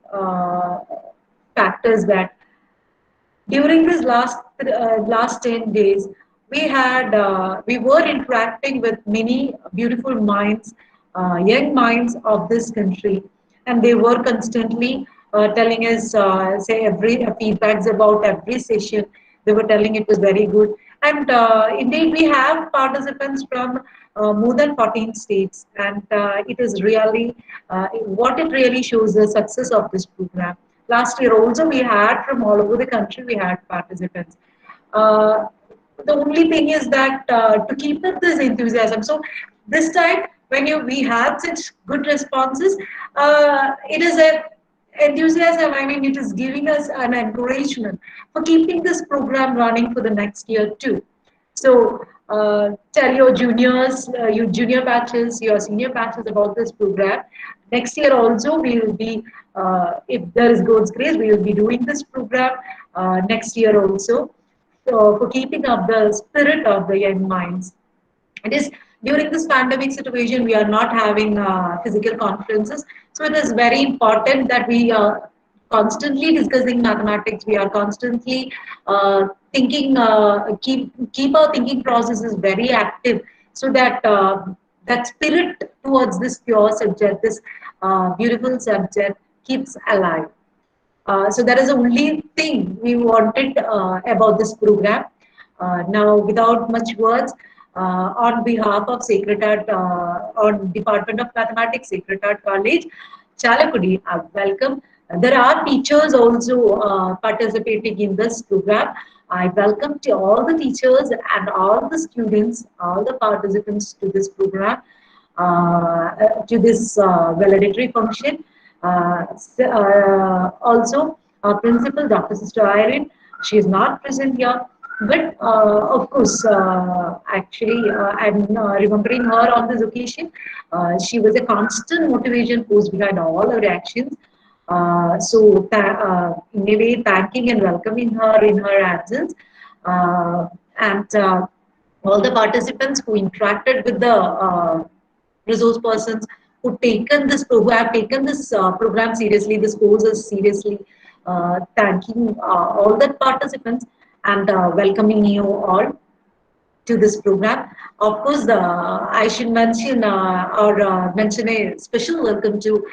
factors that during this last 10 days, we were interacting with many beautiful minds, young minds of this country, and they were constantly telling us, say, every feedbacks about every session. They were telling it was very good, and indeed we have participants from more than 14 states, and it is really what it really shows the success of this program. Last year also we had from all over the country we had participants. Uh, the only thing is that to keep up this enthusiasm. So this time when we had such good responses, it is a enthusiasm. I mean, it is giving us an encouragement for keeping this program running for the next year too. So tell your juniors, your junior batches, your senior batches about this program. Next year also we will be, if there is God's grace, we will be doing this program next year also. So for keeping up the spirit of the young minds. It is during this pandemic situation, we are not having physical conferences. So it is very important that we are constantly discussing mathematics. We are constantly thinking, keep our thinking processes very active so that that spirit towards this pure subject, this beautiful subject keeps alive. So that is the only thing we wanted about this program. Now, without much words, on behalf of Sacred Heart, on Department of Mathematics, Sacred Heart College, Chalakudi, welcome. There are teachers also participating in this program. I welcome to all the teachers and all the students, all the participants to this program, to this valedictory function. Also, our principal, Dr. Sister Irene, she is not present here, but of course, actually, I'm remembering her on this occasion. She was a constant motivation force behind all our actions. In a way, thanking and welcoming her in her absence, and all the participants who interacted with the resource persons who taken this program, have taken this program seriously, this courses seriously. Thanking all the participants and welcoming you all to this program. Of course, I should mention mention a special welcome to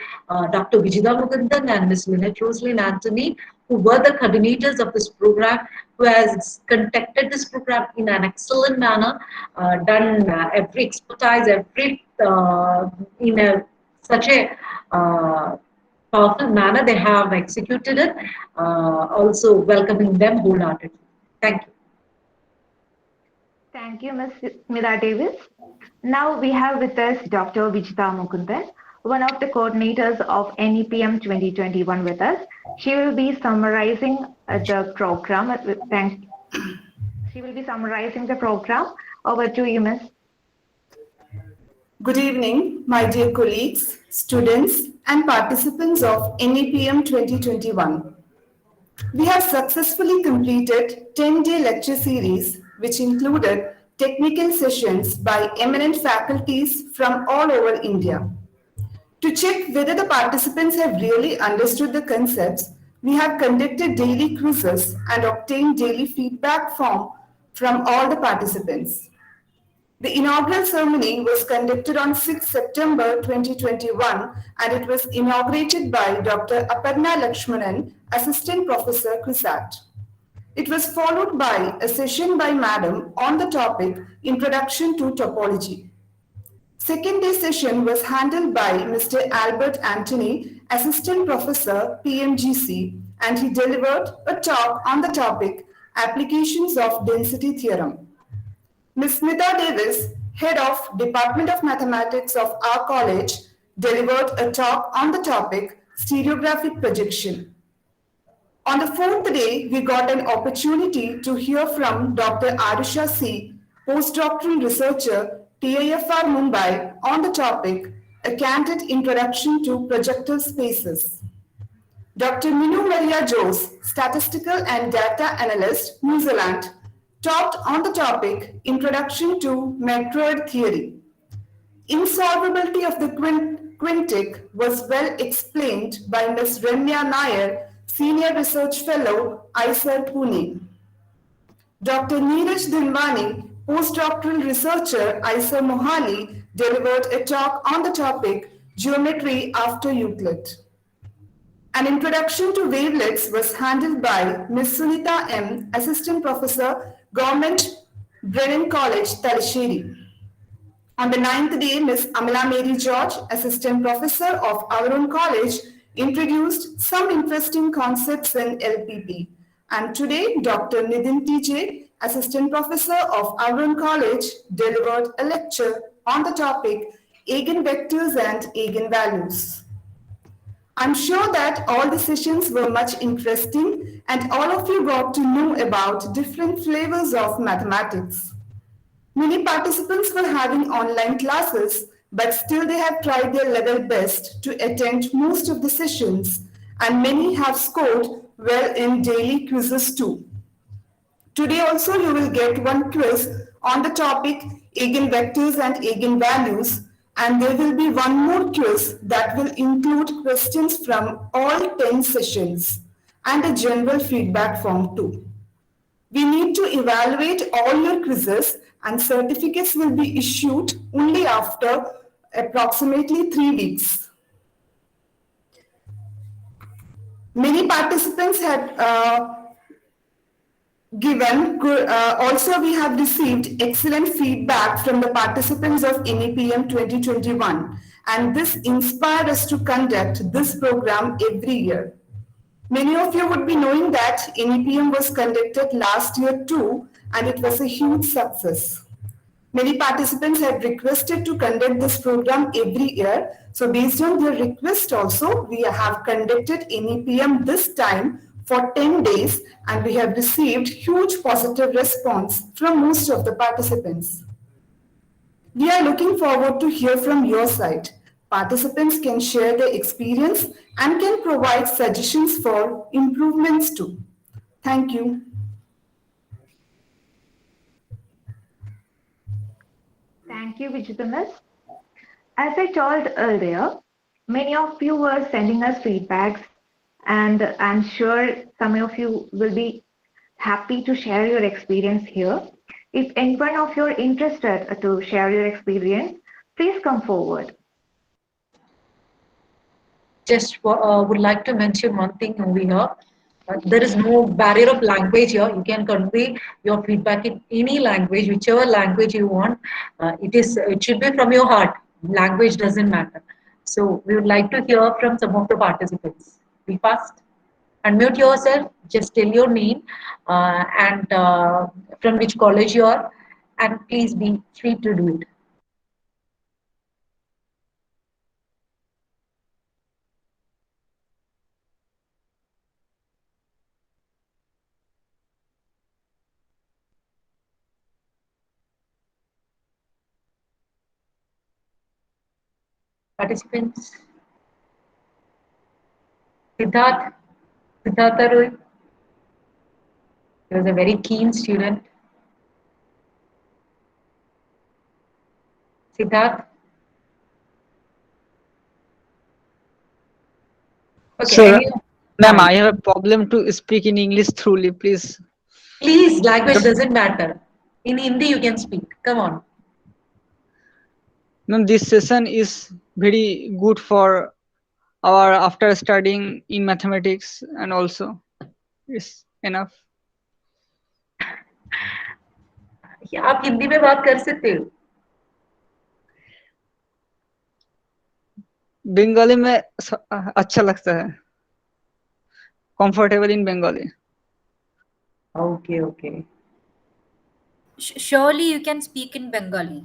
Dr. Vijida Mukundan and Ms. Lynette Roslyn Anthony, who were the coordinators of this program, who has conducted this program in an excellent manner, done every expertise, every in such a powerful manner they have executed it, also welcoming them wholeheartedly. Thank you. Thank you, Ms. Smita Davis. Now we have with us Dr. Vijita Mukundan, one of the coordinators of NEPM 2021 with us. She will be summarizing the program. She will be summarizing the program. Over to you, Ms. Good evening, my dear colleagues, students, and participants of NEPM 2021. We have successfully completed 10-day lecture series, which included technical sessions by eminent faculties from all over India. To check whether the participants have really understood the concepts, we have conducted daily quizzes and obtained daily feedback from all the participants. The inaugural ceremony was conducted on 6 September 2021 and it was inaugurated by Dr. Aparna Lakshmanan, Assistant Professor, CRISAT. It was followed by a session by Madam on the topic Introduction to Topology. Second day session was handled by Mr. Albert Anthony, Assistant Professor, PMGC, and he delivered a talk on the topic Applications of Density Theorem. Ms. Smita Davis, Head of Department of Mathematics of our college, delivered a talk on the topic Stereographic Projection. On the fourth day, we got an opportunity to hear from Dr. Arusha C., postdoctoral researcher, TIFR Mumbai, on the topic A Candid Introduction to Projective Spaces. Dr. Minu Maria Jose, statistical and data analyst, New Zealand, talked on the topic Introduction to Macroid Theory. Insolvability of the quintic was well explained by Ms. Ramya Nair, Senior Research Fellow, IISER Pune. Dr. Neeraj Dhinwani, postdoctoral researcher, IISER Mohali, delivered a talk on the topic Geometry after Euclid. An introduction to wavelets was handled by Ms. Sunita M., Assistant Professor, Government Brennan College, Talasheri. On the ninth day, Ms. Amala Mary George, Assistant Professor of our own college, introduced some interesting concepts in LPP. And today, Dr. Nitin TJ, Assistant Professor of our own college, delivered a lecture on the topic Eigenvectors and Eigenvalues. I'm sure that all the sessions were much interesting and all of you got to know about different flavors of mathematics. Many participants were having online classes, but still they have tried their level best to attend most of the sessions, and many have scored well in daily quizzes too. Today also you will get one quiz on the topic Eigenvectors and Eigenvalues, and there will be one more quiz that will include questions from all 10 sessions and a general feedback form too. We need to evaluate all your quizzes and certificates will be issued only after approximately 3 weeks. Many participants had also we have received excellent feedback from the participants of NEPM 2021 and this inspired us to conduct this program every year. Many of you would be knowing that NEPM was conducted last year too and it was a huge success. Many participants had requested to conduct this program every year. So based on their request also, we have conducted NEPM this time for 10 days and we have received huge positive response from most of the participants. We are looking forward to hear from your side. Participants can share their experience and can provide suggestions for improvements too. Thank you. Thank you, Vijita Miss. As I told earlier, many of you were sending us feedbacks and I'm sure some of you will be happy to share your experience here. If anyone of you are interested to share your experience, please come forward. Just would like to mention one thing over here. There is no barrier of language here. You can convey your feedback in any language, whichever language you want. It should be from your heart. Language doesn't matter. So we would like to hear from some of the participants. Be fast. Unmute yourself. Just tell your name and from which college you are, and please be free to do it. Participants. Siddhartha Roy. He was a very keen student. Siddharth. Okay. Sir, ma'am, I have a problem to speak in English truly, please. Please, language doesn't matter. In Hindi you can speak. Come on. This session is very good for our after studying in mathematics, and also it's enough. या आप हिंदी में बात कर सकते हो? बंगाली में अच्छा लगता है, comfortable in Bengali. Okay. Surely you can speak in Bengali.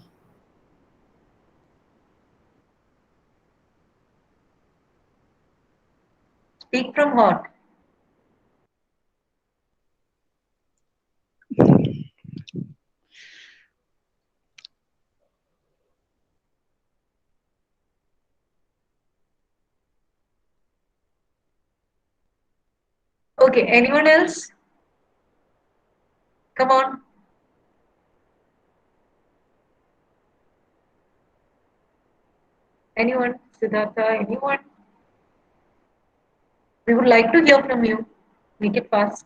Speak from heart. Okay, anyone else? Come on. Anyone? Siddhartha, anyone? We would like to hear from you. Make it fast.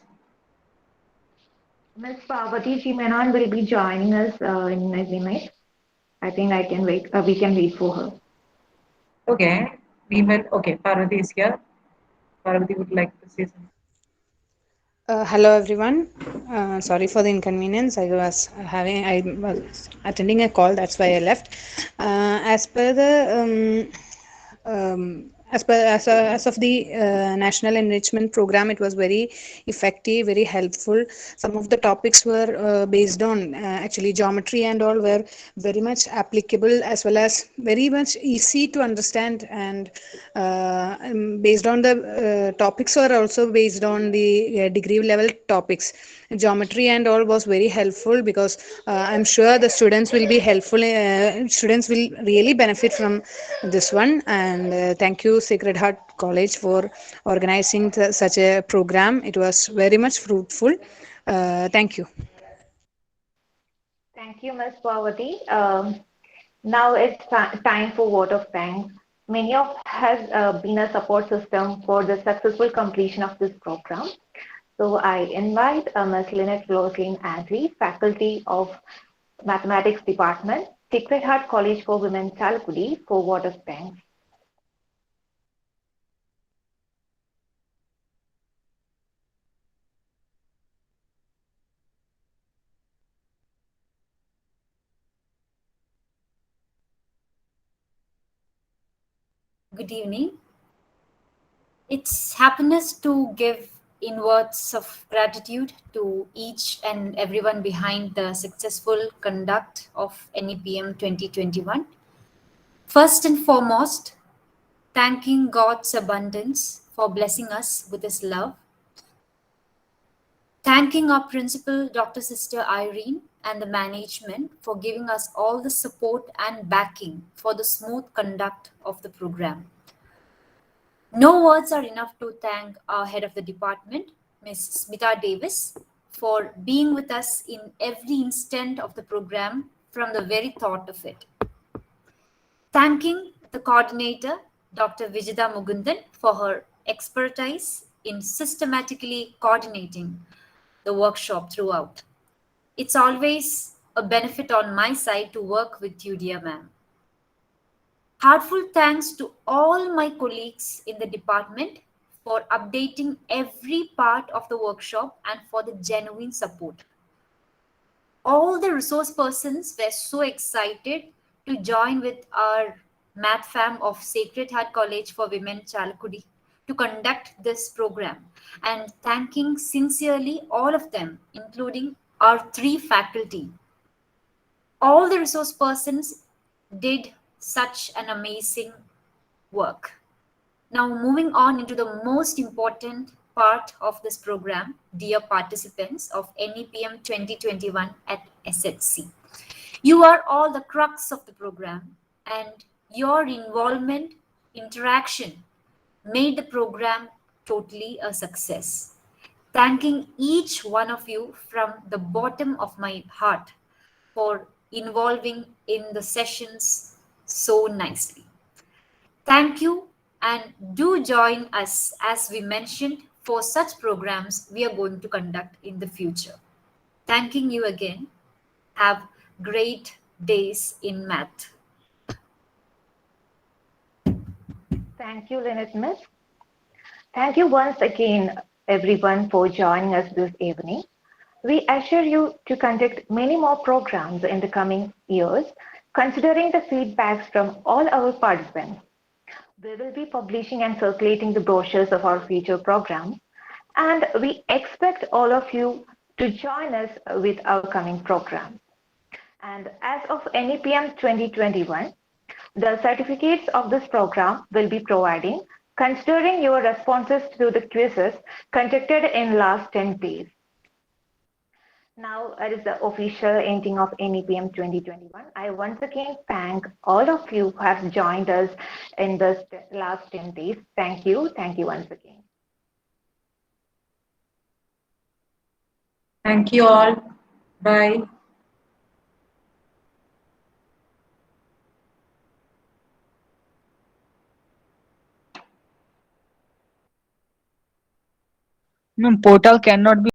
Ms. Parvati Menon will be joining us in a minute. I think I can wait. We can wait for her. Okay, we will. Okay, Parvati is here. Parvati would like to say something. Hello everyone. Sorry for the inconvenience. I was attending a call. That's why I left. As per the as of the national enrichment program, it was very effective, very helpful. Some of the topics were based on actually geometry and all were very much applicable, as well as very much easy to understand, and based on the topics were also based on the degree level topics. Geometry and all was very helpful, because I'm sure the students will be helpful. Students will really benefit from this one. And thank you, Sacred Heart College, for organizing such a program. It was very much fruitful. Thank you. Thank you, Ms. Parvati. Now it's time for vote of thanks. Many of has been a support system for the successful completion of this program. So I invite Ms. Lynette Roslyn Adri, Faculty of Mathematics Department, Sacred Heart College for Women, Chalakudi, for vote of thanks. Good evening. It's happiness to give in words of gratitude to each and everyone behind the successful conduct of NEPM 2021. First and foremost, thanking God's abundance for blessing us with His love. Thanking our principal, Dr. Sister Irene, and the management for giving us all the support and backing for the smooth conduct of the program. No words are enough to thank our head of the department, Ms. Smita Davis, for being with us in every instant of the program from the very thought of it. Thanking the coordinator, Dr. Vijita Mugundan, for her expertise in systematically coordinating the workshop throughout. It's always a benefit on my side to work with you, dear ma'am. Heartful thanks to all my colleagues in the department for updating every part of the workshop and for the genuine support. All the resource persons were so excited to join with our Math Fam of Sacred Heart College for Women, Chalakudi, to conduct this program, and thanking sincerely all of them, including our 3 faculty. All the resource persons did such an amazing work. Now moving on into the most important part of this program, dear participants of NEPM 2021 at SHC. You are all the crux of the program, and your involvement, interaction made the program totally a success. Thanking each one of you from the bottom of my heart for involving in the sessions so nicely. Thank you, and do join us, as we mentioned, for such programs we are going to conduct in the future. Thanking you again. Have great days in math. Thank you, Lynette Miss. Thank you once again, everyone, for joining us this evening. We assure you to conduct many more programs in the coming years, considering the feedbacks from all our participants. We will be publishing and circulating the brochures of our future programs, and we expect all of you to join us with our coming programs. And as of NEPM 2021, the certificates of this program will be providing, considering your responses to the quizzes conducted in last 10 days. Now, it is the official ending of NEPM 2021. I once again thank all of you who have joined us in the last 10 days. Thank you. Thank you once again. Thank you all. Bye. Portal cannot be